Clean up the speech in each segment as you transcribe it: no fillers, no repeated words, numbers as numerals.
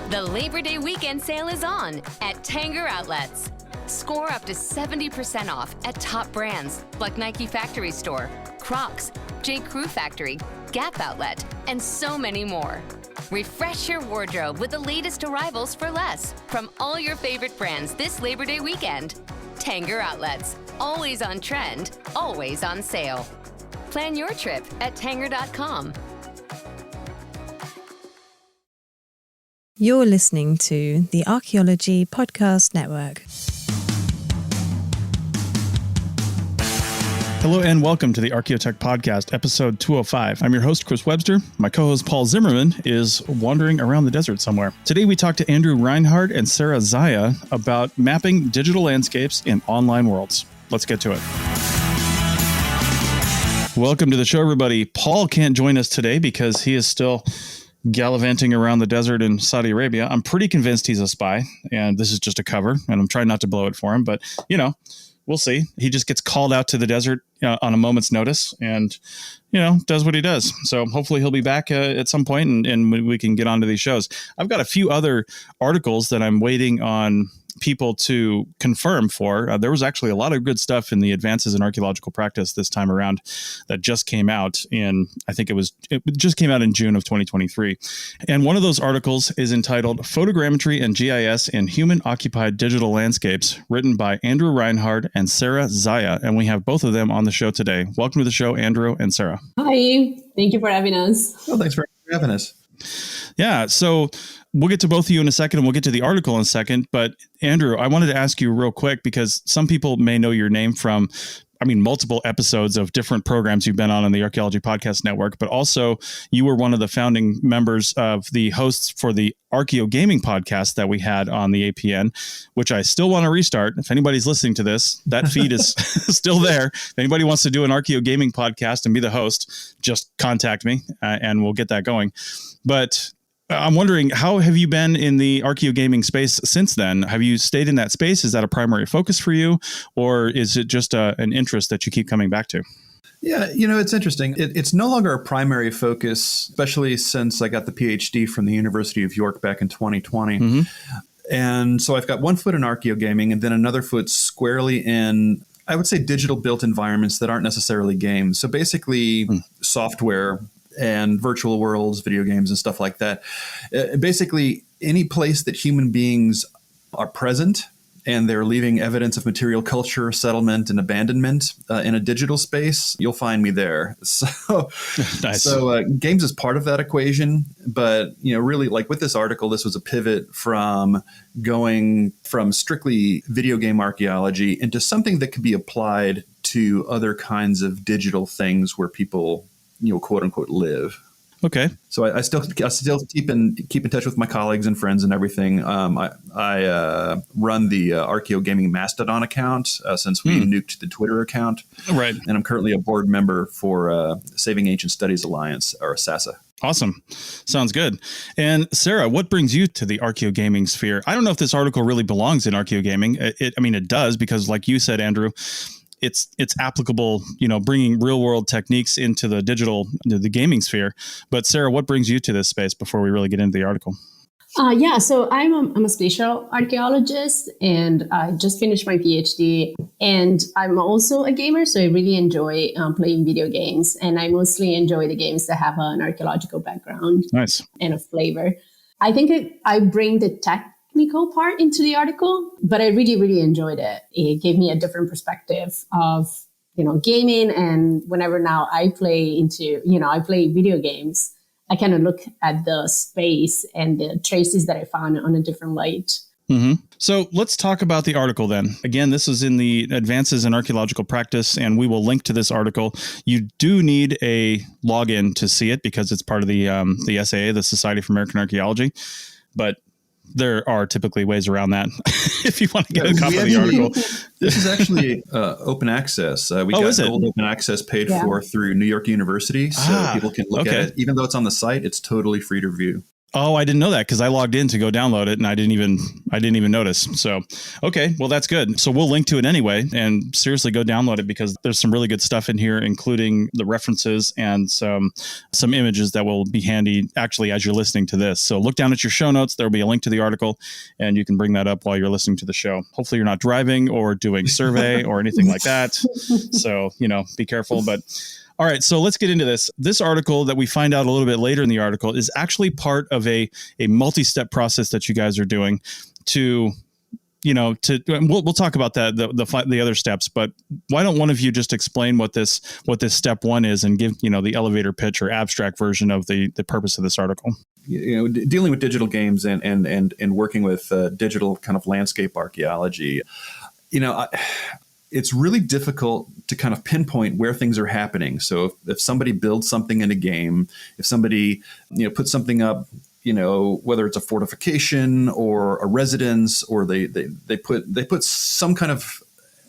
The Labor Day weekend sale is on at Tanger Outlets. Score up to 70% off at top brands like Nike Factory Store, Crocs, J. Crew Factory, Gap Outlet, and so many more. Refresh your wardrobe with the latest arrivals for less from all your favorite brands this Labor Day weekend. Tanger Outlets, always on trend, always on sale. Plan your trip at Tanger.com. You're listening to the Archaeology Podcast Network. Hello and welcome to the Archaeotech Podcast, episode 205. I'm your host, Chris Webster. My co-host, Paul Zimmerman, is wandering around the desert somewhere. Today, we talk to Reinhard and Sara Zaia about mapping digital landscapes in online worlds. Let's get to it. Welcome to the show, everybody. Paul can't join us today because he is still gallivanting around the desert in Saudi Arabia. I'm pretty convinced he's a spy, and this is just a cover, and I'm trying not to blow it for him, but, you know, we'll see. He just gets called out to the desert on a moment's notice and, you know, does what he does. So hopefully he'll be back at some point and we can get onto these shows. I've got a few other articles that I'm waiting on people to confirm for. There was actually a lot of good stuff in the Advances in Archaeological Practice this time around that just came out in, it just came out in June of 2023. And one of those articles is entitled Photogrammetry and GIS in Human-Occupied Digital Landscapes, written by Andrew Reinhard and Sara Zaia. And we have both of them on the show today. Welcome to the show, Andrew and Sara. Hi, thank you for having us. Well, thanks for having us. Yeah, so we'll get to both of you in a second, and we'll get to the article in a second. But Andrew, I wanted to ask you real quick, because some people may know your name from, multiple episodes of different programs you've been on the Archaeology Podcast Network, but also you were one of the founding members of the hosts for the Archeo Gaming podcast that we had on the APN, which I still want to restart. If anybody's listening to this, that feed is still there. If anybody wants to do an Archeo Gaming podcast and be the host, just contact me and we'll get that going. But I'm wondering, how have you been in the Archeo Gaming space since then? Have you stayed in that space? Is that a primary focus for you? Or is it just an interest that you keep coming back to? Yeah, it's interesting. It's no longer a primary focus, especially since I got the PhD from the University of York back in 2020. Mm-hmm. And so I've got one foot in Archeo Gaming and then another foot squarely in, I would say, digital built environments that aren't necessarily games. So basically software and virtual worlds, video games and stuff like that. Basically, any place that human beings are present and they're leaving evidence of material culture, settlement, and abandonment in a digital space, you'll find me there. So, nice. So games is part of that equation. But, really, like with this article, this was a pivot from going from strictly video game archaeology into something that could be applied to other kinds of digital things where people quote unquote live. Okay. So I still keep in touch with my colleagues and friends and everything. I run the Archeo Gaming Mastodon account since we nuked the Twitter account. Right. And I'm currently a board member for Saving Ancient Studies Alliance, or SASA. Awesome. Sounds good. And Sara, what brings you to the Archeo Gaming sphere? I don't know if this article really belongs in Archeo Gaming. It does, because like you said, Andrew, it's applicable, bringing real world techniques into the the gaming sphere. But Sara, what brings you to this space before we really get into the article? So I'm a spatial archaeologist, and I just finished my PhD, and I'm also a gamer. So I really enjoy playing video games, and I mostly enjoy the games that have an archaeological background. Nice. And a flavor. I think I bring the technical part into the article, but I really, really enjoyed it. It gave me a different perspective of, gaming. And whenever now I play video games, I kind of look at the space and the traces that I found on a different light. Mm-hmm. So let's talk about the article then. Again, this is in the Advances in Archaeological Practice, and we will link to this article. You do need a login to see it because it's part of the SAA, the Society for American Archaeology. But there are typically ways around that if you want to get a copy of the article. This is actually open access. We got gold open access paid for through New York University, so people can look at it. Even though it's on the site, it's totally free to view. Oh, I didn't know that because I logged in to go download it and I didn't even notice. So, okay, well, that's good. So we'll link to it anyway, and seriously go download it because there's some really good stuff in here, including the references and some images that will be handy actually as you're listening to this. So look down at your show notes. There'll be a link to the article and you can bring that up while you're listening to the show. Hopefully you're not driving or doing survey or anything like that. So, be careful, but all right, so let's get into this. This article that we find out a little bit later in the article is actually part of a multi-step process that you guys are doing to we'll talk about that, the other steps, but why don't one of you just explain what this step one is and give, the elevator pitch or abstract version of the purpose of this article? Dealing with digital games and working with digital kind of landscape archaeology, it's really difficult to kind of pinpoint where things are happening. So if somebody builds something in a game, if somebody, puts something up, whether it's a fortification or a residence, or they put some kind of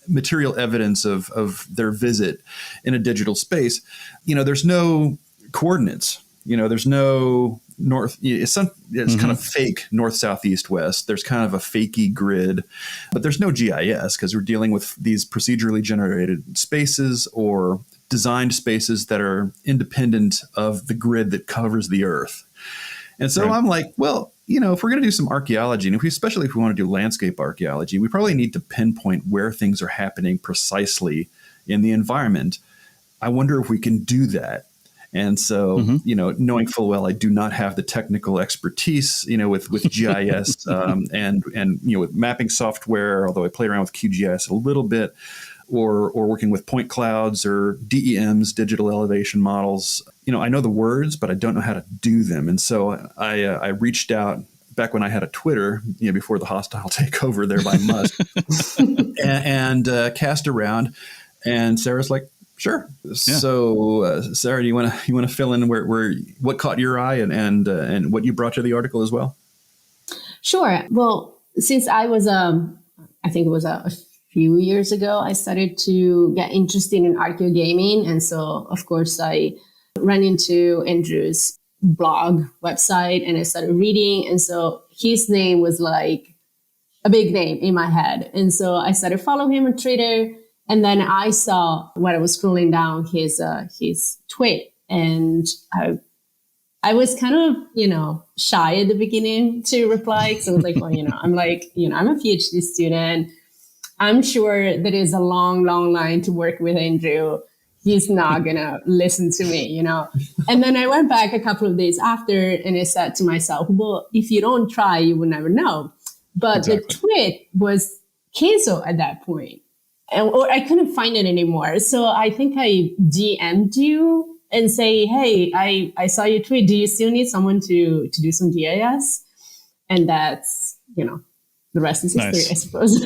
material evidence of their visit in a digital space, there's no coordinates, there's no north, it's kind of fake north, south, east, west. There's kind of a fakey grid, but there's no GIS because we're dealing with these procedurally generated spaces or designed spaces that are independent of the grid that covers the earth. And so I'm like, well, if we're going to do some archaeology, and especially if we want to do landscape archaeology, we probably need to pinpoint where things are happening precisely in the environment. I wonder if we can do that. And so, knowing full well, I do not have the technical expertise, with GIS and with mapping software, although I played around with QGIS a little bit, or working with point clouds or DEMs, digital elevation models. I know the words, but I don't know how to do them. And so I reached out back when I had a Twitter, before the hostile takeover there by Musk, and cast around. And Sarah's like, sure. Yeah. So, Sarah, do you want to fill in where what caught your eye and what you brought to the article as well? Sure. Well, since I was I think it was a few years ago, I started to get interested in archaeogaming, and so of course I ran into Andrew's blog website and I started reading, and so his name was like a big name in my head, and so I started following him on Twitter. And then I saw when I was scrolling down his tweet, and I was kind of, shy at the beginning to reply. Because I was like, well, I'm a PhD student. I'm sure there is a long, long line to work with Andrew. He's not going to listen to me, And then I went back a couple of days after and I said to myself, well, if you don't try, you will never know. But exactly. The tweet was canceled at that point. Or I couldn't find it anymore. So I think I DM'd you and say, hey, I saw your tweet. Do you still need someone to do some GIS? And that's, the rest is history, nice. I suppose.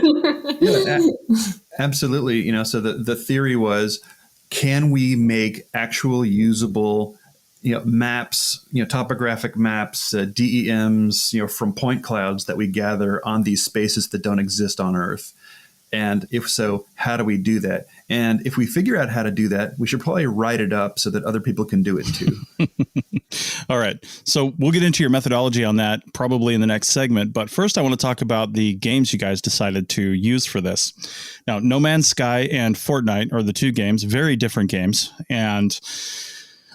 Yeah, absolutely. So the theory was, can we make actual usable, maps, topographic maps, DEMs, from point clouds that we gather on these spaces that don't exist on Earth? And if so, how do we do that? And if we figure out how to do that, we should probably write it up so that other people can do it too. All right. So we'll get into your methodology on that probably in the next segment. But first, I want to talk about the games you guys decided to use for this. Now, No Man's Sky and Fortnite are the two games, very different games. And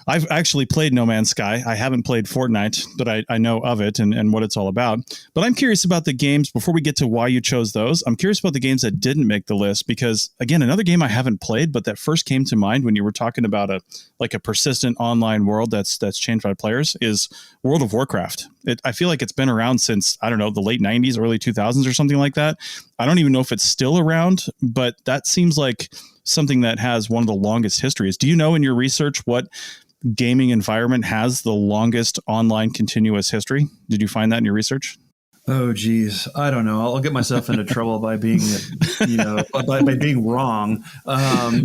I've actually played No Man's Sky. I haven't played Fortnite, but I know of it and what it's all about. But I'm curious about the games, before we get to why you chose those, I'm curious about the games that didn't make the list, because, again, another game I haven't played, but that first came to mind when you were talking about a persistent online world that's changed by players is World of Warcraft. I feel like it's been around since, I don't know, the late 90s, early 2000s or something like that. I don't even know if it's still around, but that seems like something that has one of the longest histories. Do you know in your research what gaming environment has the longest online continuous history? Did you find that in your research? Oh, geez. I don't know. I'll get myself into trouble by being, by being wrong.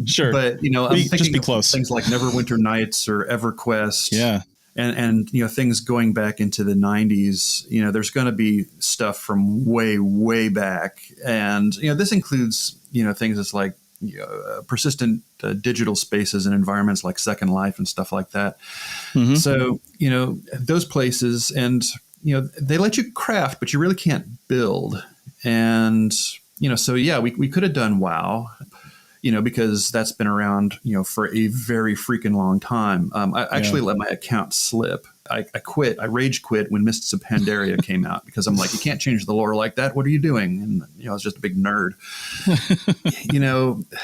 Sure. But, I'm thinking just be of close. Things like Neverwinter Nights or EverQuest. Yeah. And things going back into the 90s, there's going to be stuff from way, way back. And, this includes, things that's like, persistent digital spaces and environments like Second Life and stuff like that. Mm-hmm. So, those places, and they let you craft, but you really can't build. And, so yeah, we could have done WoW, because that's been around, for a very freaking long time. I actually let my account slip. I quit. I rage quit when Mists of Pandaria came out because I'm like, you can't change the lore like that. What are you doing? And, I was just a big nerd.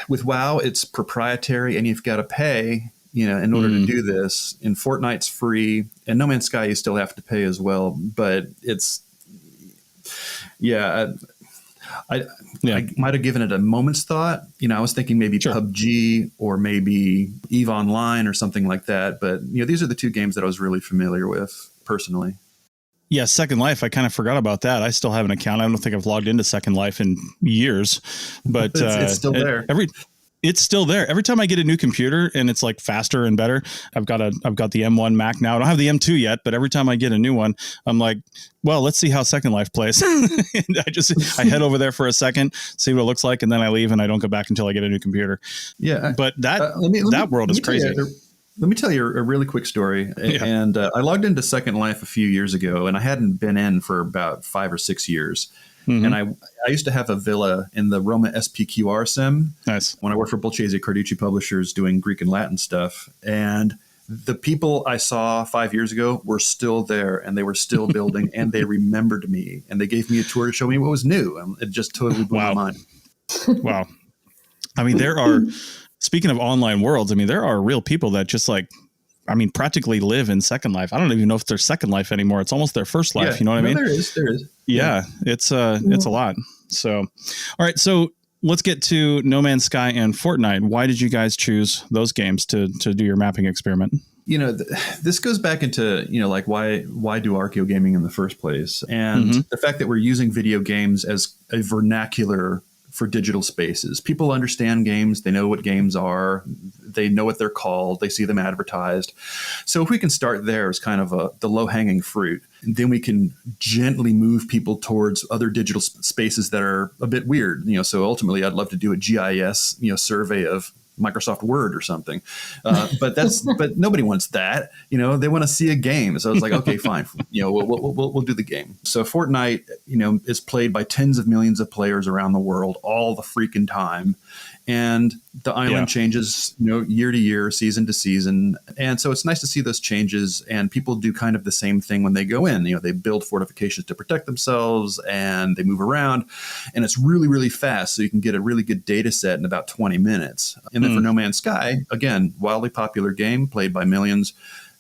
With WoW, it's proprietary and you've got to pay, in order to do this. In Fortnite's free, and No Man's Sky, you still have to pay as well. But it's, I might have given it a moment's thought. I was thinking maybe PUBG or maybe EVE Online or something like that. But, these are the two games that I was really familiar with personally. Yeah, Second Life, I kind of forgot about that. I still have an account. I don't think I've logged into Second Life in years. But it's still there. It's still there. Every time I get a new computer and it's like faster and better, I've got the M1 Mac now. I don't have the M2 yet, but every time I get a new one, I'm like, well, let's see how Second Life plays. And I head over there for a second, see what it looks like, and then I leave and I don't go back until I get a new computer. Yeah. But that world is crazy. Let me tell you a really quick story. Yeah. And I logged into Second Life a few years ago, and I hadn't been in for about 5 or 6 years. Mm-hmm. And I used to have a villa in the Roma SPQR sim. Nice. When I worked for Bolchese Carducci Publishers doing Greek and Latin stuff. And the people I saw 5 years ago were still there, and they were still building, and they remembered me, and they gave me a tour to show me what was new. It just totally blew my mind. Wow. I mean, speaking of online worlds, there are real people that just practically live in Second Life. I don't even know if they're Second Life anymore. It's almost their first life. Yeah, you know what I mean? There is. Yeah, it's a lot. So, all right. So let's get to No Man's Sky and Fortnite. Why did you guys choose those games to do your mapping experiment? This goes back into, why do archaeo gaming in the first place? And the fact that we're using video games as a vernacular for digital spaces. People understand games. They know what games are. They know what they're called. They see them advertised. So if we can start there as kind of the low-hanging fruit, then we can gently move people towards other digital spaces that are a bit weird. So ultimately, I'd love to do a GIS, survey of Microsoft Word or something. But nobody wants that. They want to see a game. So I was like, okay, fine. We'll do the game. So Fortnite, is played by tens of millions of players around the world all the freaking time. And the island changes, year to year, season to season. And so it's nice to see those changes. And people do kind of the same thing when they go in. They build fortifications to protect themselves, and they move around. And it's really, really fast. So you can get a really good data set in about 20 minutes. And then for No Man's Sky, again, wildly popular game played by millions.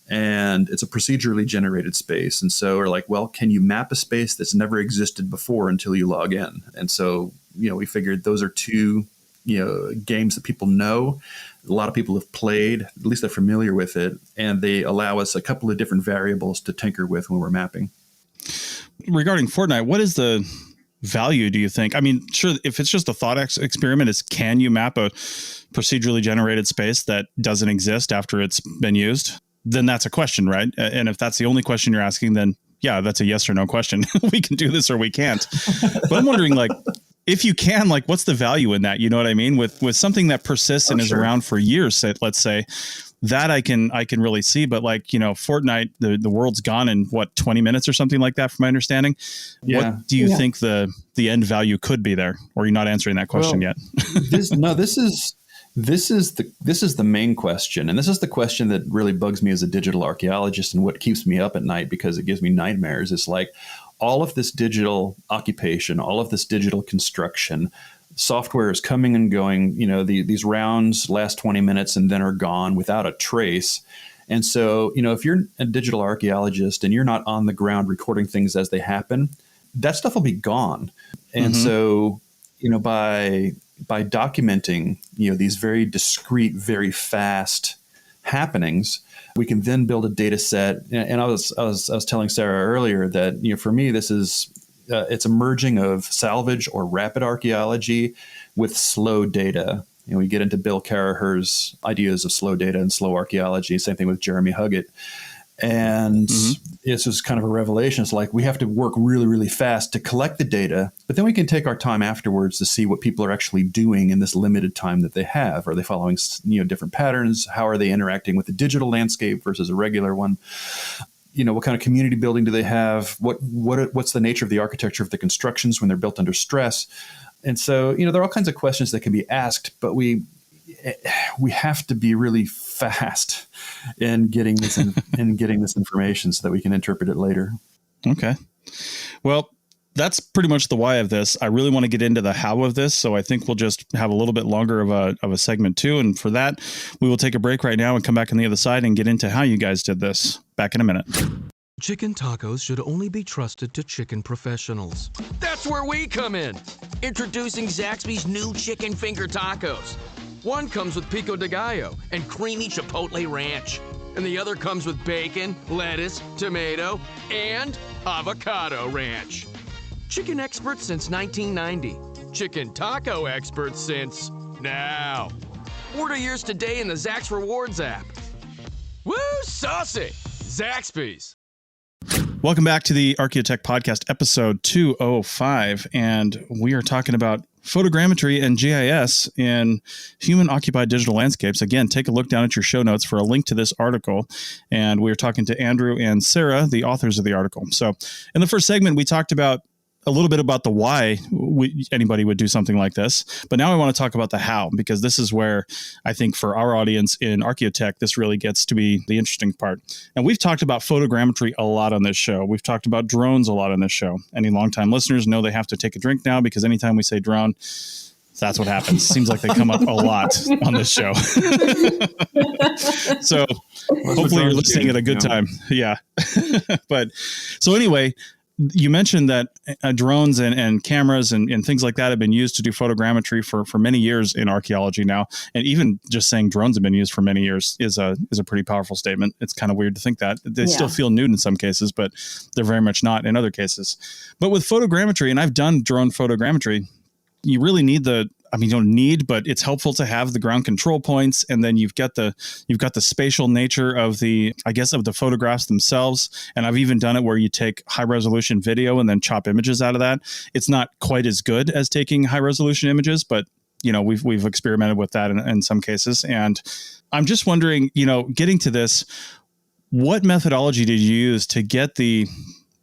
And it's a procedurally generated space. And so we're like, well, can you map a space that's never existed before until you log in? And so, we figured those are two games that people know. A lot of people have played, at least they're familiar with it, and they allow us a couple of different variables to tinker with when we're mapping. Regarding Fortnite, what is the value, do you think? Sure, if it's just a thought experiment, is can you map a procedurally generated space that doesn't exist after it's been used? Then that's a question, right? And if that's the only question you're asking, then yeah, that's a yes or no question. We can do this or we can't. But I'm wondering, if you can, what's the value in that? You know what I mean? With something that persists and is around for years, let's say, that I can really see. But Fortnite, the world's gone in 20 minutes or something like that, from my understanding. Yeah. What do you think the end value could be there? Or are you not answering that question yet? This is the main question. And this is the question that really bugs me as a digital archaeologist, and what keeps me up at night because it gives me nightmares. It's all of this digital occupation, all of this digital construction, software is coming and going. These rounds last 20 minutes and then are gone without a trace. And so, if you're a digital archaeologist and you're not on the ground recording things as they happen, that stuff will be gone. And so, by documenting, these very discrete, very fast happenings, we can then build a data set. And I was telling Sarah earlier that, for me, this is, it's a merging of salvage or rapid archaeology with slow data. We get into Bill Caraher's ideas of slow data and slow archaeology, same thing with Jeremy Huggett. And it's just kind of a revelation. It's we have to work really, really fast to collect the data, but then we can take our time afterwards to see what people are actually doing in this limited time that they have. Are they following, different patterns? How are they interacting with the digital landscape versus a regular one? what kind of community building do they have? What's the nature of the architecture of the constructions when they're built under stress? And so, there are all kinds of questions that can be asked, but we have to be really fast in getting this information so that we can interpret it later. Okay. Well, that's pretty much the why of this. I really want to get into the how of this, so I think we'll just have a little bit longer of a segment too. And for that, we will take a break right now and come back on the other side and get into how you guys did this. Back in a minute. Chicken tacos should only be trusted to chicken professionals. That's where we come in. Introducing Zaxby's new chicken finger tacos. One comes with pico de gallo and creamy chipotle ranch. And the other comes with bacon, lettuce, tomato, and avocado ranch. Chicken experts since 1990. Chicken taco experts since now. Order yours today in the Zax Rewards app. Woo, saucy! Zaxby's. Welcome back to the Archaeotech Podcast, episode 205. And we are talking about photogrammetry and GIS in human-occupied digital landscapes. Again, take a look down at your show notes for a link to this article. And we're talking to Andrew and Sarah, the authors of the article. So in the first segment, we talked about a little bit about the why anybody would do something like this. But now I want to talk about the how, because this is where I think for our audience in Archaeotech, this really gets to be the interesting part. And we've talked about photogrammetry a lot on this show. We've talked about drones a lot on this show. Any longtime listeners know they have to take a drink now, because anytime we say drone, that's what happens. Seems like they come up a lot on this show. So hopefully you're listening at a good time. Yeah. But so anyway, you mentioned that drones and cameras and things like that have been used to do photogrammetry for many years in archaeology now. And even just saying drones have been used for many years is a pretty powerful statement. It's kind of weird to think that. They still feel nude in some cases, but they're very much not in other cases. But with photogrammetry, and I've done drone photogrammetry, you really need you don't need, but it's helpful to have the ground control points. And then you've got the spatial nature of the photographs themselves. And I've even done it where you take high resolution video and then chop images out of that. It's not quite as good as taking high resolution images, but we've experimented with that in some cases. And I'm just wondering, getting to this, what methodology did you use to get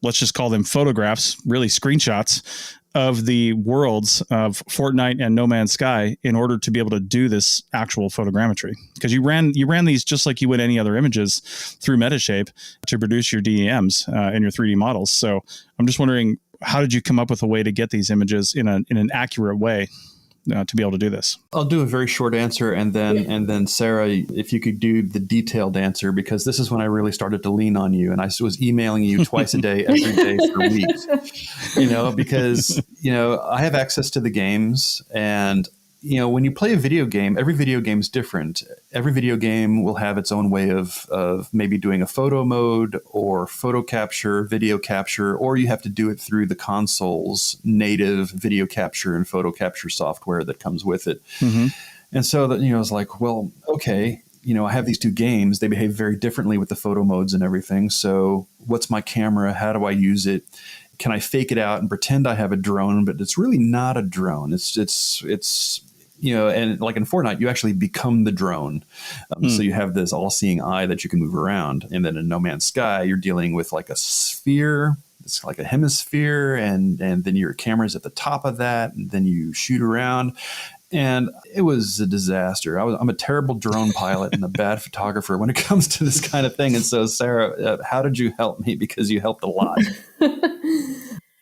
let's just call them photographs, really screenshots of the worlds of Fortnite and No Man's Sky in order to be able to do this actual photogrammetry? Because you ran these just like you would any other images through Metashape to produce your DEMs and your 3D models. So I'm just wondering, how did you come up with a way to get these images in an accurate way to be able to do this? I'll do a very short answer, and then Sarah, if you could do the detailed answer, because this is when I really started to lean on you, and I was emailing you twice a day, every day for weeks. Because I have access to the games, and when you play a video game, every video game is different. Every video game will have its own way of maybe doing a photo mode or photo capture, video capture, or you have to do it through the console's native video capture and photo capture software that comes with it. Mm-hmm. And so that, I was like, well, okay, I have these two games. They behave very differently with the photo modes and everything. So what's my camera? How do I use it? Can I fake it out and pretend I have a drone, but it's really not a drone. It's and like in Fortnite, you actually become the drone. So you have this all-seeing eye that you can move around. And then in No Man's Sky, you're dealing with like a sphere. It's like a hemisphere. And then your camera's at the top of that. And then you shoot around. And it was a disaster. I'm a terrible drone pilot and a bad photographer when it comes to this kind of thing. And so, Sarah, how did you help me? Because you helped a lot.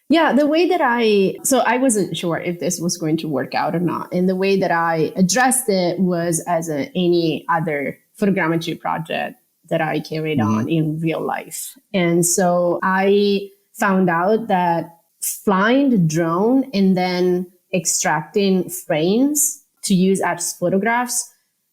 Yeah, the way that I wasn't sure if this was going to work out or not. And the way that I addressed it was as any other photogrammetry project that I carried on in real life. And so I found out that flying the drone and then extracting frames to use as photographs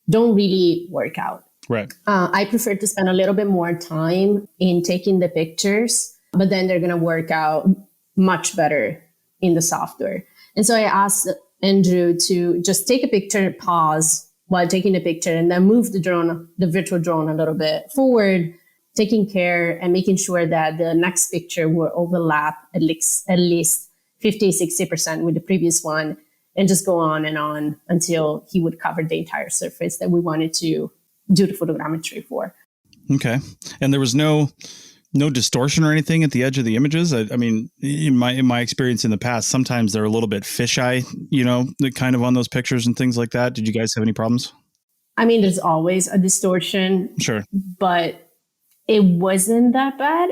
don't really work out. Right. I prefer to spend a little bit more time in taking the pictures, but then they're going to work out much better in the software. And so I asked Andrew to just take a picture, pause while taking the picture, and then move the virtual drone a little bit forward, taking care and making sure that the next picture will overlap at least 50-60% with the previous one, and just go on and on until he would cover the entire surface that we wanted to do the photogrammetry for. Okay. And there was no no distortion or anything at the edge of the images? I mean, in my experience in the past, sometimes they're a little bit fisheye, kind of on those pictures and things like that. Did you guys have any problems? I mean, there's always a distortion. Sure. But it wasn't that bad.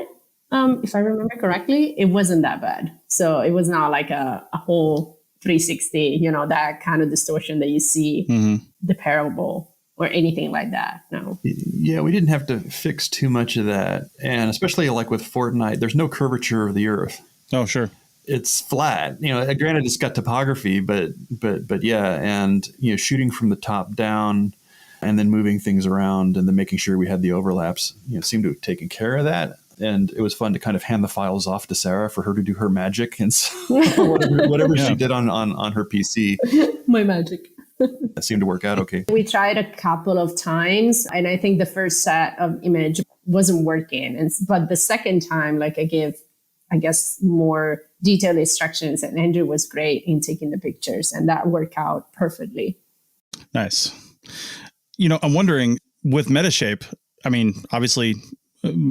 If I remember correctly, it wasn't that bad. So it was not like a whole 360, that kind of distortion that you see the parable or anything like that. No. Yeah, we didn't have to fix too much of that. And especially like with Fortnite, there's no curvature of the earth. Oh, sure. It's flat. Granted, it's got topography, but yeah, and shooting from the top down and then moving things around and then making sure we had the overlaps, seemed to have taken care of that. And it was fun to kind of hand the files off to Sarah for her to do her magic and whatever she did on her PC. My magic. That seemed to work out okay. We tried a couple of times, and I think the first set of image wasn't working. But the second time, I gave, I guess, more detailed instructions, and Andrew was great in taking the pictures, and that worked out perfectly. Nice. I'm wondering with Metashape, I mean, obviously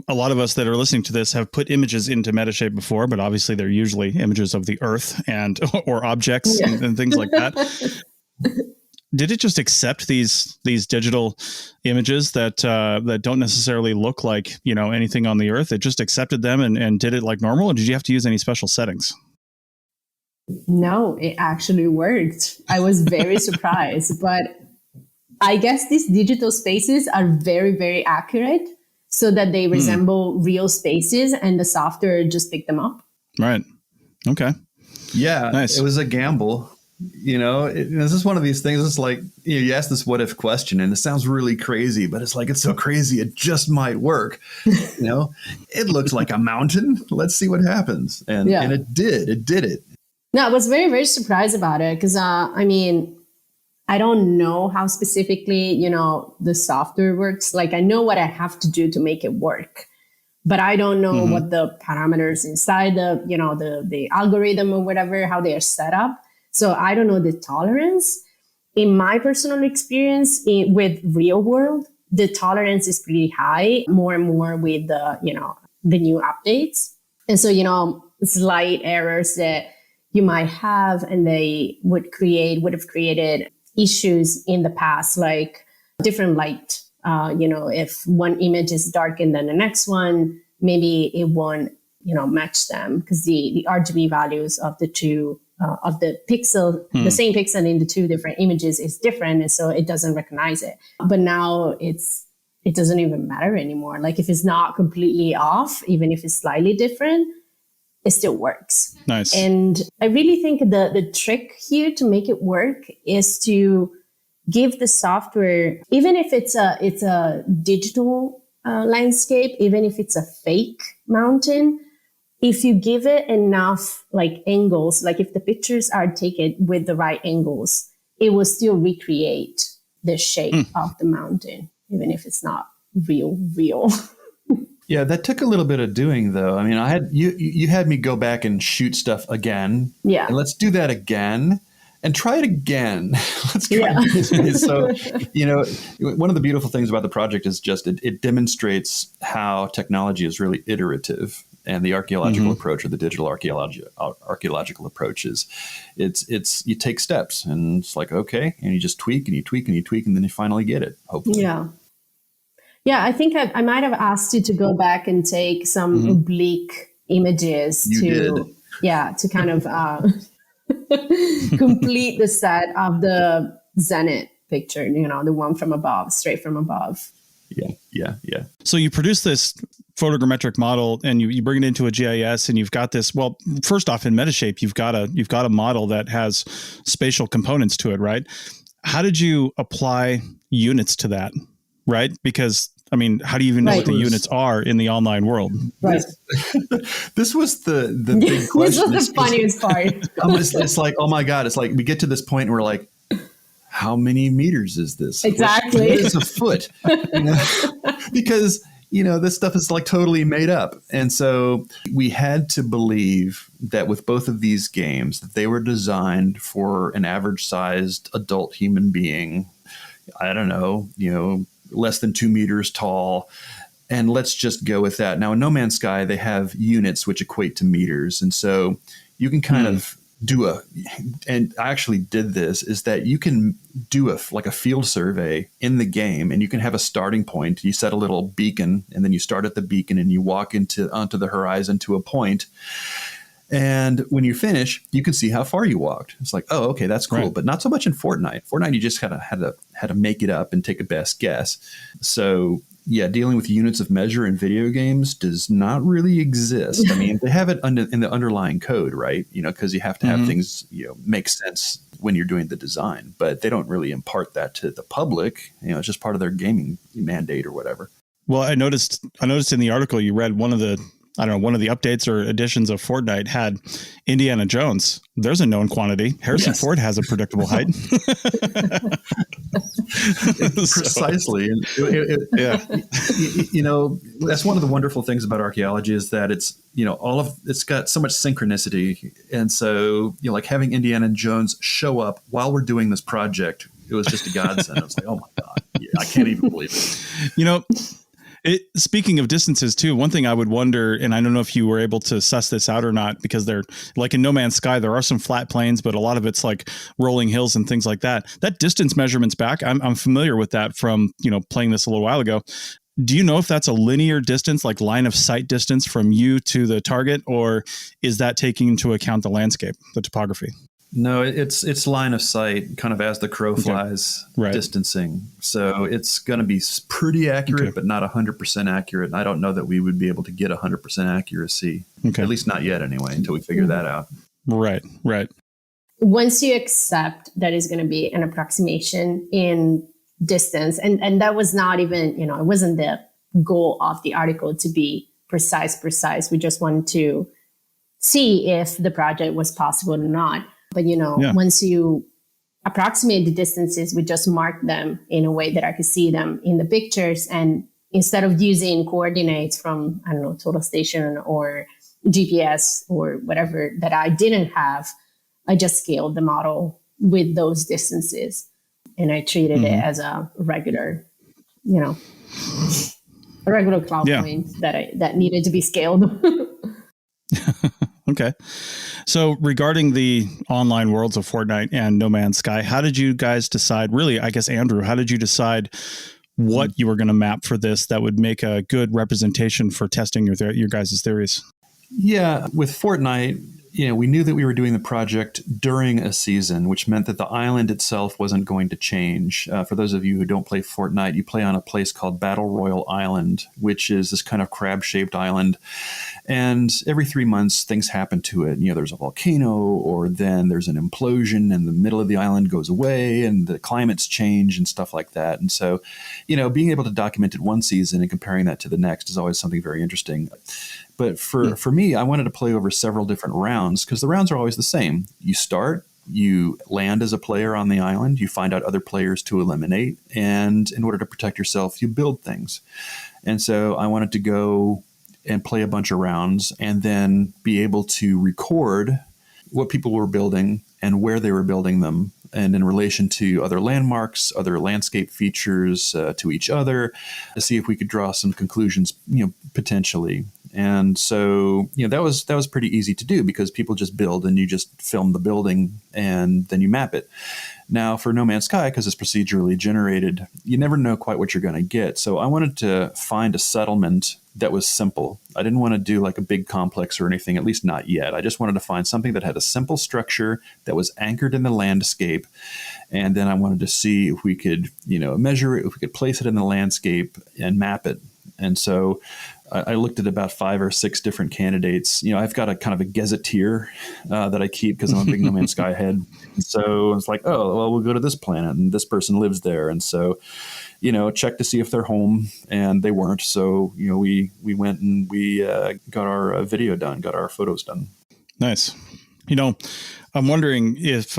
a lot of us that are listening to this have put images into Metashape before, but obviously they're usually images of the earth or objects and things like that. Did it just accept these digital images that don't necessarily look like, anything on the earth? It just accepted them and did it like normal? Or did you have to use any special settings? No, it actually worked. I was very surprised, but I guess these digital spaces are very, very accurate so that they resemble real spaces, and the software just picked them up. Right. Okay. Yeah. Nice. It was a gamble. This is one of these things. It's like, you ask this what if question and it sounds really crazy, but it's like, it's so crazy. It just might work. It looks like a mountain. Let's see what happens. And it did. It did it. No, I was very, very surprised about it because, I don't know how specifically, the software works. I know what I have to do to make it work, but I don't know what the parameters inside the algorithm or whatever, how they are set up. So I don't know the tolerance. In my personal experience with real world, the tolerance is pretty high, more and more with the new updates. And so, slight errors that you might have, and they would have created issues in the past, like different light. If one image is darker than the next one, maybe it won't, match them because the RGB values of the two, of the pixel, the same pixel in the two different images is different. And so it doesn't recognize it. But now it doesn't even matter anymore. If it's not completely off, even if it's slightly different, it still works. Nice. And I really think the trick here to make it work is to give the software, even if it's a digital landscape, even if it's a fake mountain, if you give it enough angles, if the pictures are taken with the right angles, it will still recreate the shape of the mountain, even if it's not real. Yeah, that took a little bit of doing, though. I mean, you had me go back and shoot stuff again. Yeah. And let's do that again and try it again. Let's try it. So, one of the beautiful things about the project is just it demonstrates how technology is really iterative, and the archaeological approach, or the digital archaeological approach, is it's you take steps, and it's like, okay, and you just tweak and you tweak and you tweak, and then you finally get it, hopefully. Yeah. Yeah, I think I might have asked you to go back and take some oblique images to kind of complete the set of the zenith picture, the one from above, straight from above. Yeah. So you produce this photogrammetric model and you bring it into a GIS, and you've got this, well, first off in Metashape, you've got a model that has spatial components to it, right? How did you apply units to that? Right? Because how do you even know what the units are in the online world? Right. This was the big question. This was the funniest part. It's like, oh my God. It's like we get to this point and we're like, how many meters is this? Exactly. What is a foot? Because, this stuff is totally made up. And so we had to believe that with both of these games, that they were designed for an average sized adult human being. I don't know, less than 2 meters tall, And let's just go with that. Now, in No Man's Sky, they have units which equate to meters. And so you can kind of and I actually did this, is that you can do a field survey in the game, and you can have a starting point. You set a little beacon, and then you start at the beacon and you walk onto the horizon to a point. And when you finish, you can see how far you walked. It's like, oh, okay, that's cool. Right. But not so much in Fortnite. Fortnite, you just had to make it up and take a best guess. So yeah, dealing with units of measure in video games does not really exist. I mean, they have it in the underlying code, right? Because you have to have things make sense when you're doing the design. But they don't really impart that to the public. It's just part of their gaming mandate or whatever. Well, I noticed in the article you read one of the updates or additions of Fortnite had Indiana Jones. There's a known quantity. Harrison Ford has a predictable height. Precisely. That's one of the wonderful things about archaeology is that it's, it's got so much synchronicity. And so, like having Indiana Jones show up while we're doing this project, it was just a godsend. I was like, oh my God, I can't even believe it. Speaking of distances too, one thing I would wonder, and I don't know if you were able to suss this out or not, because they're like in No Man's Sky, there are some flat plains, but a lot of it's like rolling hills and things like that. That distance measurements back, I'm familiar with that from, playing this a little while ago. Do you know if that's a linear distance, like line of sight distance from you to the target, or is that taking into account the landscape, the topography? No, it's line of sight, kind of as the crow flies, distancing. So it's going to be pretty accurate, but not 100% accurate. And I don't know that we would be able to get 100% accuracy, at least not yet anyway, until we figure that out. Right. Once you accept that is going to be an approximation in distance, and that was not even, it wasn't the goal of the article to be precise. We just wanted to see if the project was possible or not. But, once you approximate the distances, we just mark them in a way that I could see them in the pictures. And instead of using coordinates from, Total Station or GPS or whatever that I didn't have, I just scaled the model with those distances. And I treated it as a regular, a regular cloud point that needed to be scaled. Okay. So regarding the online worlds of Fortnite and No Man's Sky, how did you guys decide, really, I guess, Andrew, how did you decide what you were going to map for this that would make a good representation for testing your guys' theories? Yeah, with Fortnite, we knew that we were doing the project during a season, which meant that the island itself wasn't going to change. For those of you who don't play Fortnite, you play on a place called Battle Royal Island, which is this kind of crab-shaped island. And every 3 months, things happen to it. There's a volcano, or then there's an implosion, and the middle of the island goes away, and the climates change and stuff like that. And so, being able to document it one season and comparing that to the next is always something very interesting. But for me, I wanted to play over several different rounds because the rounds are always the same. You start, you land as a player on the island, you find out other players to eliminate, and in order to protect yourself, you build things. And so I wanted to go and play a bunch of rounds and then be able to record what people were building and where they were building them, and in relation to other landmarks, other landscape features, to each other, to see if we could draw some conclusions, potentially. And so, that was pretty easy to do because people just build and you just film the building and then you map it. Now, for No Man's Sky, because it's procedurally generated, you never know quite what you're going to get. So I wanted to find a settlement that was simple. I didn't want to do like a big complex or anything, at least not yet. I just wanted to find something that had a simple structure that was anchored in the landscape. And then I wanted to see if we could, measure it, if we could place it in the landscape and map it. And so I looked at about 5 or 6 different candidates. I've got a kind of a gazetteer that I keep because I'm a big No Man's Sky head. And so it's like, oh, well, we'll go to this planet and this person lives there. And so, check to see if they're home, and they weren't. So, we went and we got our video done, got our photos done. Nice. I'm wondering if,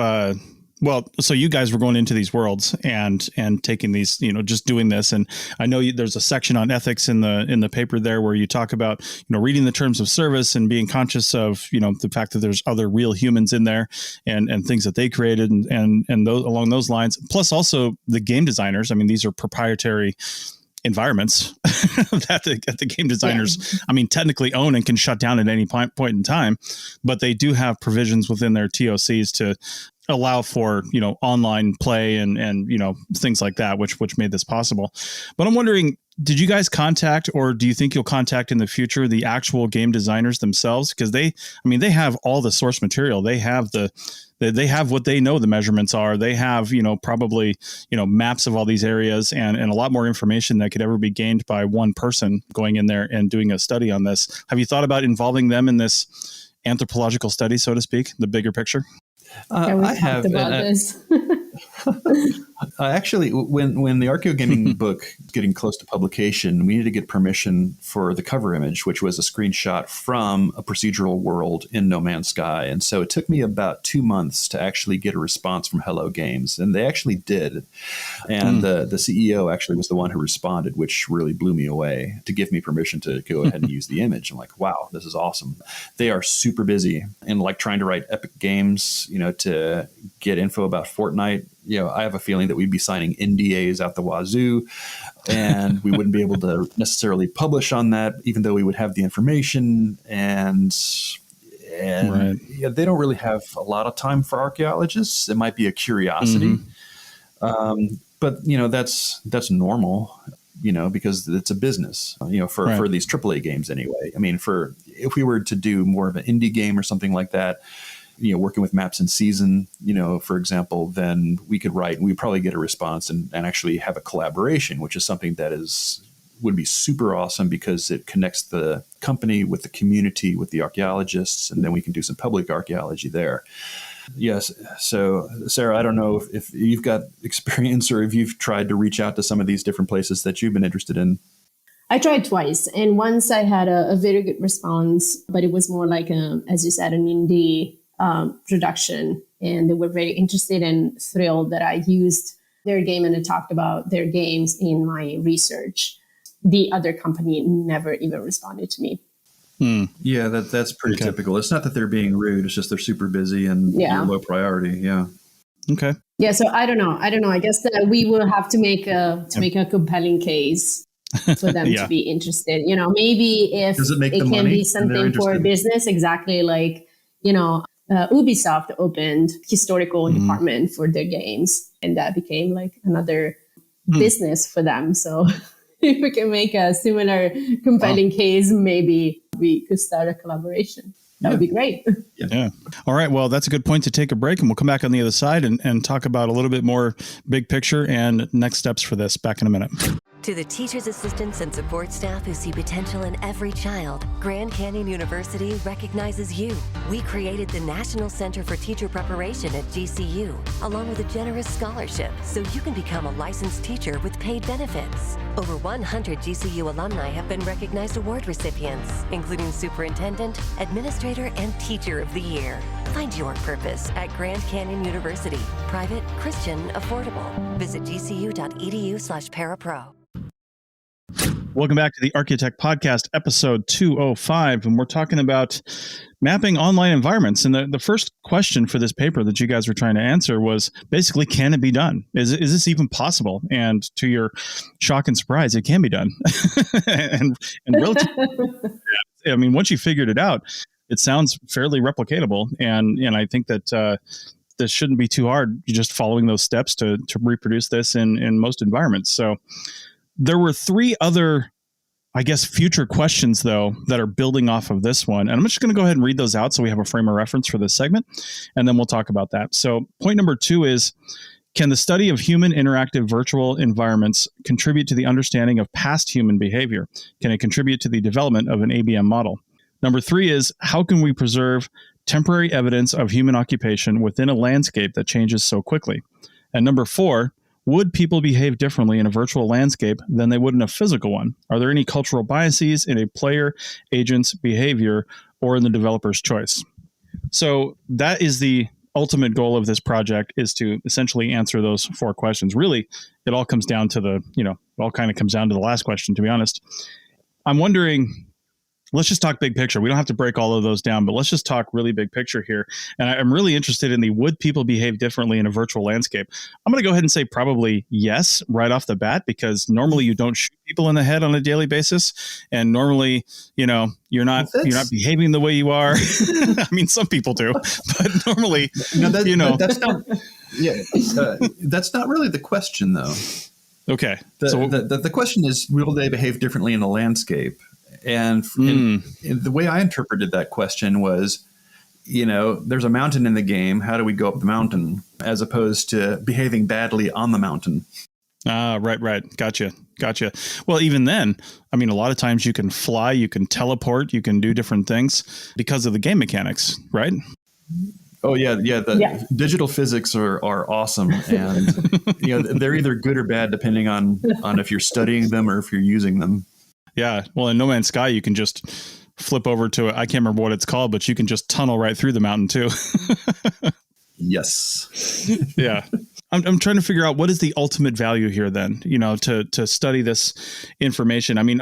so you guys were going into these worlds and taking these, just doing this. And I know there's a section on ethics in the paper there where you talk about, reading the terms of service and being conscious of, the fact that there's other real humans in there and things that they created and those along those lines. Plus also the game designers. I mean, these are proprietary environments that the game designers, I mean, technically own and can shut down at any point in time, but they do have provisions within their TOCs to allow for, online play and things like that, which made this possible. But I'm wondering, did you guys contact, or do you think you'll contact in the future, the actual game designers themselves? Because they have all the source material. They have they have what they know the measurements are. They have, probably, maps of all these areas and a lot more information that could ever be gained by one person going in there and doing a study on this. Have you thought about involving them in this anthropological study, so to speak, the bigger picture? I have. About this. Actually, when the Archaeogaming book getting close to publication, we needed to get permission for the cover image, which was a screenshot from a procedural world in No Man's Sky. And so it took me about 2 months to actually get a response from Hello Games, and they actually did. And the CEO actually was the one who responded, which really blew me away, to give me permission to go ahead and use the image. I'm like, wow, this is awesome. They are super busy and like trying to write epic games, to get info about Fortnite. I have a feeling that we'd be signing NDAs out the wazoo, and we wouldn't be able to necessarily publish on that, even though we would have the information. And right. They don't really have a lot of time for archaeologists. It might be a curiosity, but that's normal. Because it's a business. For these AAA games anyway. I mean, if we were to do more of an indie game or something like that, working with Maps and Season, for example, then we could write and we'd probably get a response and actually have a collaboration, which is something that would be super awesome because it connects the company with the community, with the archaeologists, and then we can do some public archaeology there. Yes. So, Sarah, I don't know if you've got experience or if you've tried to reach out to some of these different places that you've been interested in. I tried twice, and once I had a very good response, but it was more like, as you said, an indie production, and they were very interested and thrilled that I used their game and I talked about their games in my research. The other company never even responded to me. Yeah, that's pretty typical. It's not that they're being rude; it's just they're super busy and you're low priority. Yeah. Okay. Yeah. So I don't know. I guess that we will have to make a compelling case for them to be interested. Maybe if it can be something for a business, exactly like Ubisoft opened historical department for their games, and that became like another business for them. So if we can make a similar compelling case, maybe we could start a collaboration. That would be great. Yeah. All right. Well, that's a good point to take a break, and we'll come back on the other side and talk about a little bit more big picture and next steps for this. Back in a minute. To the teachers, assistants, and support staff who see potential in every child, Grand Canyon University recognizes you. We created the National Center for Teacher Preparation at GCU, along with a generous scholarship, so you can become a licensed teacher with paid benefits. Over 100 GCU alumni have been recognized award recipients, including Superintendent, Administrator, and Teacher of the Year. Find your purpose at Grand Canyon University. Private, Christian, affordable. Visit gcu.edu/parapro. Welcome back to the Archaeotech Podcast, episode 205, and we're talking about mapping online environments. And the first question for this paper that you guys were trying to answer was basically, can it be done? Is this even possible? And to your shock and surprise, it can be done. and relatively, I mean, once you figured it out, it sounds fairly replicatable. And I think that this shouldn't be too hard. You're just following those steps to reproduce this in most environments. So there were 3 other, I guess, future questions, though, that are building off of this one. And I'm just going to go ahead and read those out so we have a frame of reference for this segment, and then we'll talk about that. So point number 2 is, can the study of human interactive virtual environments contribute to the understanding of past human behavior? Can it contribute to the development of an ABM model? Number 3 is, how can we preserve temporary evidence of human occupation within a landscape that changes so quickly? And number 4, would people behave differently in a virtual landscape than they would in a physical one? Are there any cultural biases in a player agent's behavior or in the developer's choice? So that is the ultimate goal of this project, is to essentially answer those 4 questions. Really, it all comes down to it all kind of comes down to the last question, to be honest. I'm wondering, let's just talk big picture. We don't have to break all of those down, but let's just talk really big picture here. And I'm really interested in would people behave differently in a virtual landscape? I'm going to go ahead and say probably yes, right off the bat, because normally you don't shoot people in the head on a daily basis. And normally, you're not behaving the way you are. I mean, some people do, but normally, that's not, that's not really the question though. Okay. The question is, will they behave differently in a landscape? And the way I interpreted that question was, there's a mountain in the game. How do we go up the mountain, as opposed to behaving badly on the mountain? Right. Gotcha. Well, even then, I mean, a lot of times you can fly, you can teleport, you can do different things because of the game mechanics, right? Oh yeah. Digital physics are awesome, and they're either good or bad depending on if you're studying them or if you're using them. Yeah. Well, in No Man's Sky, you can just flip over to I can't remember what it's called, but you can just tunnel right through the mountain too. Yes. Yeah. I'm trying to figure out what is the ultimate value here then, to study this information. I mean,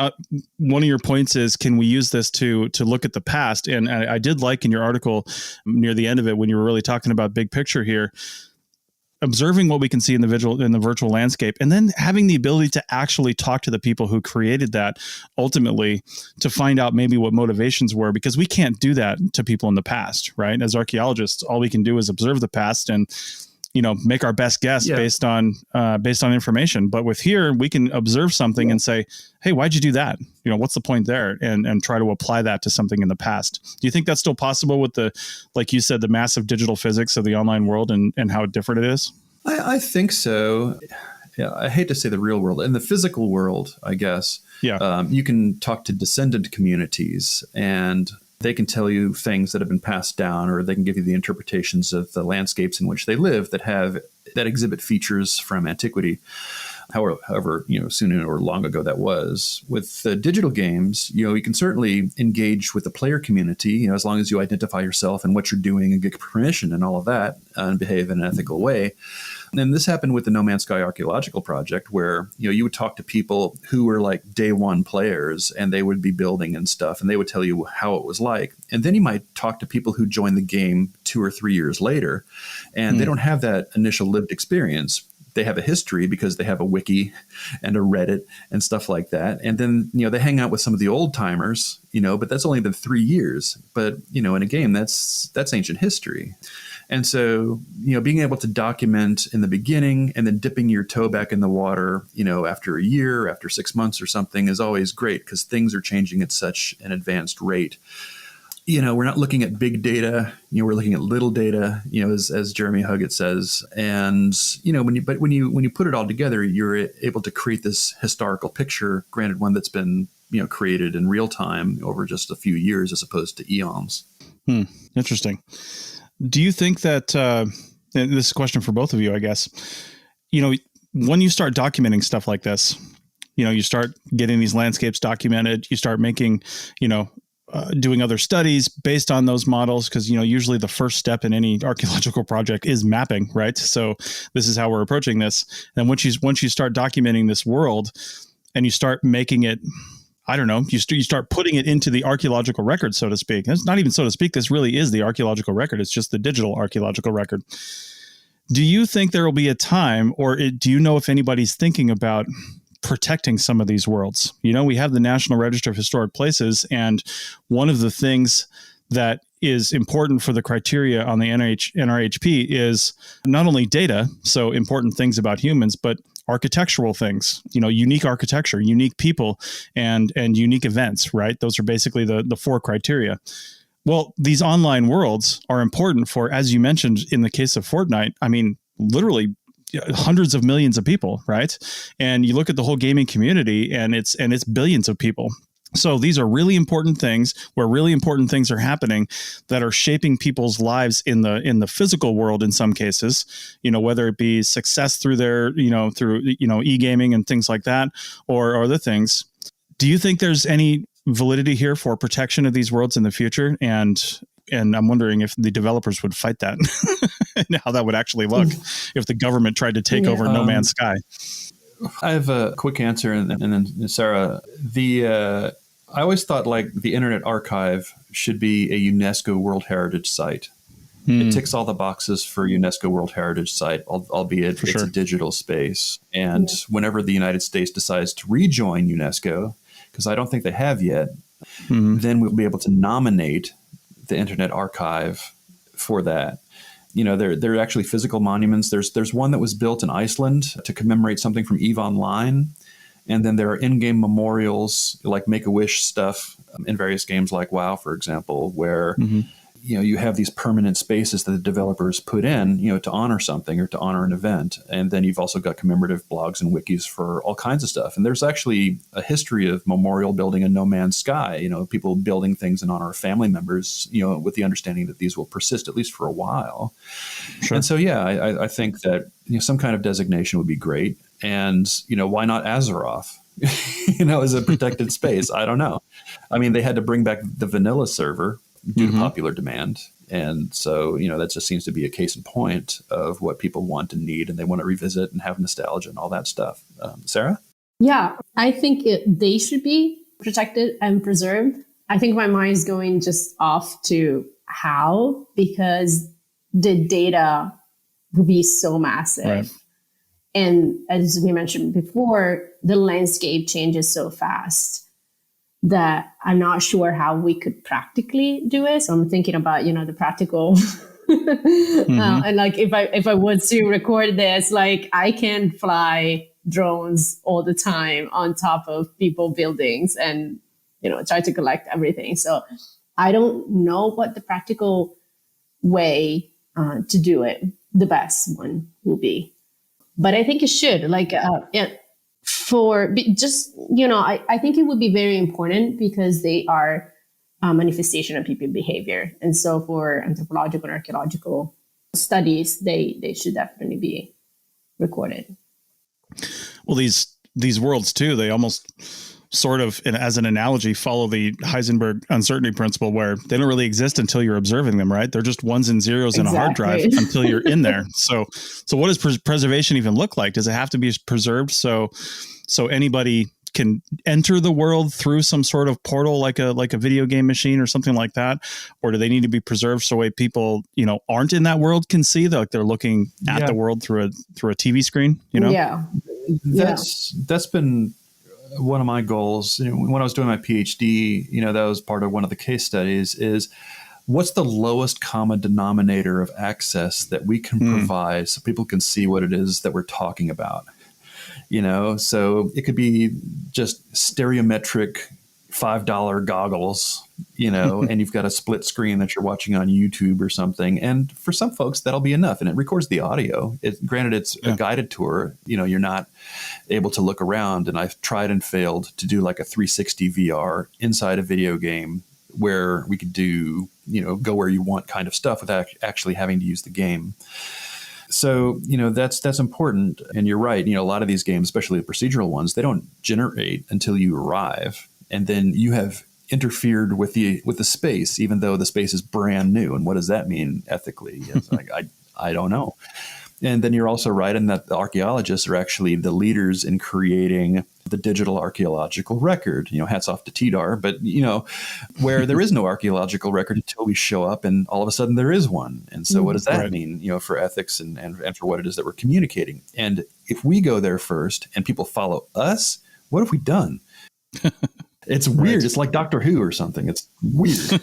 one of your points is, can we use this to look at the past? And I did like in your article near the end of it, when you were really talking about big picture here, observing what we can see in the virtual landscape, and then having the ability to actually talk to the people who created that ultimately to find out maybe what motivations were, because we can't do that to people in the past, right? As archaeologists, all we can do is observe the past and make our best guess based on information. But with here, we can observe something and say, hey, why'd you do that? What's the point there? And try to apply that to something in the past. Do you think that's still possible with like you said, the massive digital physics of the online world and how different it is? I think so. Yeah, I hate to say the real world. In the physical world, I guess, you can talk to descendant communities, and they can tell you things that have been passed down, or they can give you the interpretations of the landscapes in which they live that exhibit features from antiquity. However, soon or long ago that was. With digital games, you can certainly engage with the player community, as long as you identify yourself and what you're doing and get permission and all of that, and behave in an ethical way. And this happened with the No Man's Sky Archaeological Project, where you would talk to people who were like day one players, and they would be building and stuff, and they would tell you how it was like. And then you might talk to people who joined the game 2 or 3 years later, and they don't have that initial lived experience. They have a history because they have a wiki and a Reddit and stuff like that. And then, they hang out with some of the old timers, but that's only been 3 years. But, in a game, that's ancient history. And so, being able to document in the beginning and then dipping your toe back in the water, after a year, after 6 months or something is always great, because things are changing at such an advanced rate. We're not looking at big data, we're looking at little data, as Jeremy Huggett says. And, when you put it all together, you're able to create this historical picture, granted one that's been, created in real time over just a few years as opposed to eons. Interesting. Do you think that, and this is a question for both of you, I guess, when you start documenting stuff like this, you start getting these landscapes documented, you start making, doing other studies based on those models, because usually the first step in any archaeological project is mapping, right? So this is how we're approaching this. And once you start documenting this world and you start making it, I don't know, you start putting it into the archaeological record, so to speak. And it's not even so to speak. This really is the archaeological record. It's just the digital archaeological record. Do you think there will be a time, or do you know if anybody's thinking about protecting some of these worlds? We have the National Register of Historic Places, and one of the things that is important for the criteria on the NRHP is not only data, so important things about humans, but architectural things, unique architecture, unique people, and unique events, right? Those are basically the 4 criteria. Well, these online worlds are important for, as you mentioned, in the case of Fortnite, I mean, literally hundreds of millions of people, right? And you look at the whole gaming community, and it's billions of people. So these are really important things, where really important things are happening that are shaping people's lives in the physical world in some cases, whether it be success through their, through e-gaming and things like that, or other things. Do you think there's any validity here for protection of these worlds in the future? And I'm wondering if the developers would fight that and how that would actually look if the government tried to take over No Man's Sky. I have a quick answer, and then Sarah, I always thought like the Internet Archive should be a UNESCO World Heritage Site. It ticks all the boxes for UNESCO World Heritage Site, albeit it's a digital space. And whenever the United States decides to rejoin UNESCO, because I don't think they have yet, then we'll be able to nominate the Internet Archive for that. You know, there are actually physical monuments. There's one that was built in Iceland to commemorate something from EVE Online. And then there are in-game memorials like Make-A-Wish stuff in various games like WoW, for example, where you have these permanent spaces that the developers put in, to honor something or to honor an event. And then you've also got commemorative blogs and wikis for all kinds of stuff. And there's actually a history of memorial building in No Man's Sky, people building things in honor of family members, with the understanding that these will persist at least for a while. Sure. And so, I think that some kind of designation would be great. And, why not Azeroth? As a protected space? I don't know. I mean, they had to bring back the vanilla server due to popular demand. And so, that just seems to be a case in point of what people want and need, and they want to revisit and have nostalgia and all that stuff. Sarah? Yeah, I think they should be protected and preserved. I think my mind is going just off to how, because the data would be so massive. Right. And as we mentioned before, the landscape changes so fast that I'm not sure how we could practically do it. So I'm thinking about, the practical. And like, if I was to record this, like I can fly drones all the time on top of people buildings and, try to collect everything. So I don't know what the practical way to do it, the best one will be. But I think it should, I think it would be very important because they are a manifestation of people behavior. And so for anthropological and archaeological studies, they should definitely be recorded. Well, these worlds too, they almost sort of, as an analogy, follow the Heisenberg uncertainty principle, where they don't really exist until you're observing them, right? They're just ones and zeros in a hard drive until you're in there. So what does preservation even look like? Does it have to be preserved so anybody can enter the world through some sort of portal, like a video game machine or something like that? Or do they need to be preserved so way people, aren't in that world can see that, like they're looking at the world through a TV screen, Yeah. That's been one of my goals. When I was doing my PhD, that was part of one of the case studies is what's the lowest common denominator of access that we can provide so people can see what it is that we're talking about. So it could be just stereometric $5 goggles, and you've got a split screen that you're watching on YouTube or something. And for some folks, that'll be enough. And it records the audio. Granted, it's a guided tour. You're not able to look around. And I've tried and failed to do like a 360 VR inside a video game where we could do, go where you want kind of stuff without actually having to use the game. So, that's important. And you're right. A lot of these games, especially the procedural ones, they don't generate until you arrive. And then you have interfered with the space, even though the space is brand new. And what does that mean ethically? It's like, I don't know. And then you're also right in that the archaeologists are actually the leaders in creating the digital archaeological record. Hats off to TDAR, but where there is no archaeological record until we show up, and all of a sudden there is one. And so, what does that mean? For ethics and for what it is that we're communicating? And if we go there first and people follow us, what have we done? It's weird. It's like Doctor Who or something. It's weird.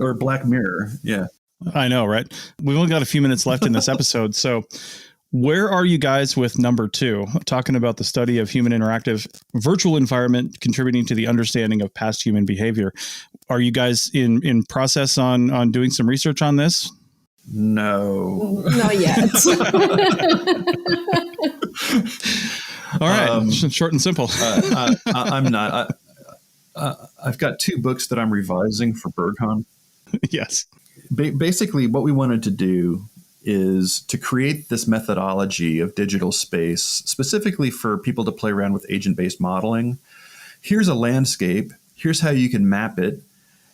Or Black Mirror. Yeah. I know, right? We've only got a few minutes left in this episode. So where are you guys with number 2, talking about the study of human interactive virtual environment contributing to the understanding of past human behavior? Are you guys in process on doing some research on this? No. Not yet. All right. Short and simple. I'm not. I've got 2 books that I'm revising for BergCon. Yes. Basically, what we wanted to do is to create this methodology of digital space specifically for people to play around with agent-based modeling. Here's a landscape. Here's how you can map it.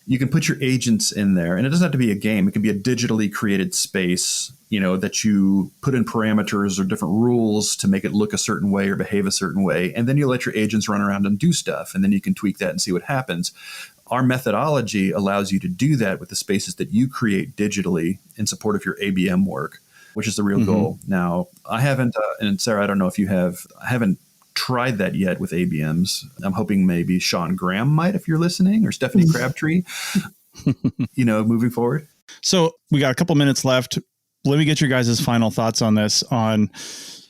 you can put your agents in there, and it doesn't have to be a game. It can be a digitally created space, that you put in parameters or different rules to make it look a certain way or behave a certain way. And then you let your agents run around and do stuff, and then you can tweak that and see what happens. Our methodology allows you to do that with the spaces that you create digitally in support of your ABM work, which is the real goal. Now, I haven't, and Sarah, I don't know if you have, I haven't tried that yet with ABMs. I'm hoping maybe Sean Graham might, if you're listening, or Stephanie Crabtree, moving forward. So we got a couple minutes left. Let me get your guys' final thoughts on this, on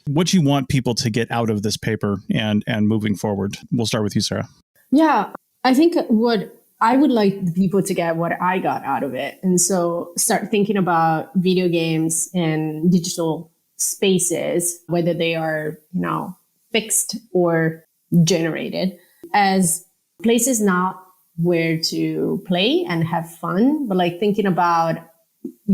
what you want people to get out of this paper and moving forward. We'll start with you, Sarah. Yeah, I think what I would like the people to get what I got out of it. And so start thinking about video games and digital spaces, whether they are, fixed or generated, as places not where to play and have fun, but like thinking about,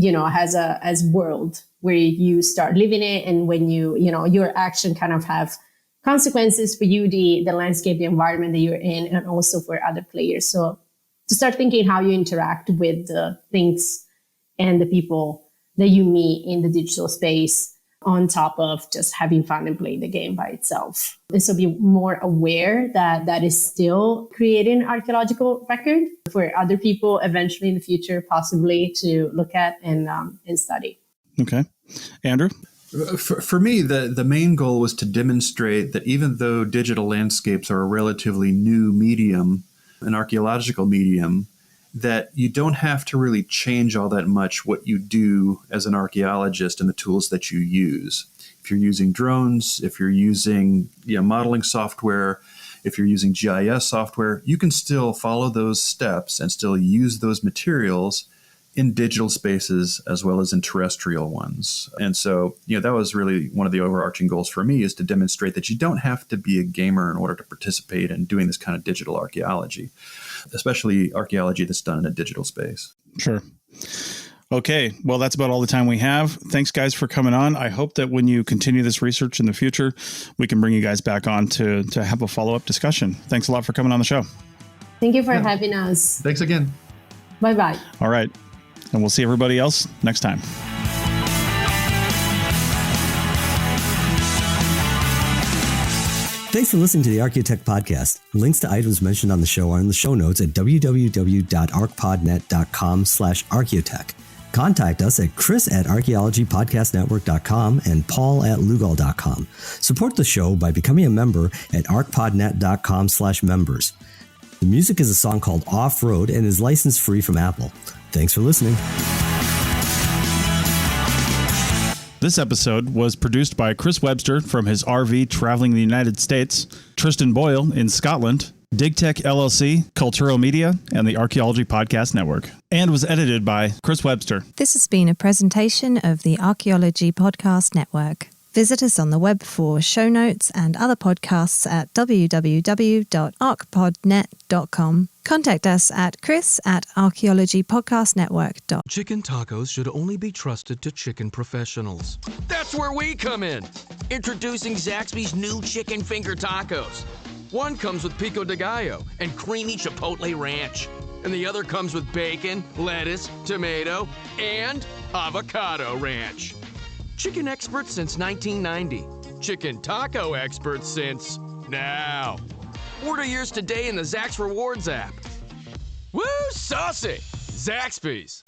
as world where you start living it. And when your action kind of have consequences for you, the landscape, the environment that you're in, and also for other players. So to start thinking how you interact with the things and the people that you meet in the digital space, on top of just having fun and playing the game by itself. And so be more aware that is still creating archaeological record for other people eventually in the future, possibly to look at and study. Okay. Andrew? For me, the main goal was to demonstrate that even though digital landscapes are a relatively new medium, an archaeological medium, that you don't have to really change all that much what you do as an archaeologist and the tools that you use. If you're using drones, if you're using modeling software, if you're using GIS software, you can still follow those steps and still use those materials in digital spaces as well as in terrestrial ones. And so, that was really one of the overarching goals for me, is to demonstrate that you don't have to be a gamer in order to participate in doing this kind of digital archaeology, especially archaeology that's done in a digital space. Sure. Okay. Well, that's about all the time we have. Thanks, guys, for coming on. I hope that when you continue this research in the future, we can bring you guys back on to have a follow-up discussion. Thanks a lot for coming on the show. Thank you for having us. Thanks again. Bye-bye. All right. And we'll see everybody else next time. Thanks for listening to the Archaeotech podcast. Links to items mentioned on the show are in the show notes at www.arcpodnet.com/archaeotech. Contact us at chris@archaeologypodcastnetwork.com and paul@lugal.com. Support the show by becoming a member at arcpodnet.com/members. The music is a song called Off-Road and is license free from Apple. Thanks for listening. This episode was produced by Chris Webster from his RV traveling the United States, Tristan Boyle in Scotland, DigTech LLC, Culturo Media, and the Archaeology Podcast Network, and was edited by Chris Webster. This has been a presentation of the Archaeology Podcast Network. Visit us on the web for show notes and other podcasts at www.arcpodnet.com. Contact us at chris@archaeologypodcastnetwork.com. Chicken tacos should only be trusted to chicken professionals. That's where we come in. Introducing Zaxby's new chicken finger tacos. One comes with pico de gallo and creamy chipotle ranch. And the other comes with bacon, lettuce, tomato, and avocado ranch. Chicken experts since 1990. Chicken taco experts since now. Order yours today in the Zax Rewards app. Woo, saucy! Zaxby's.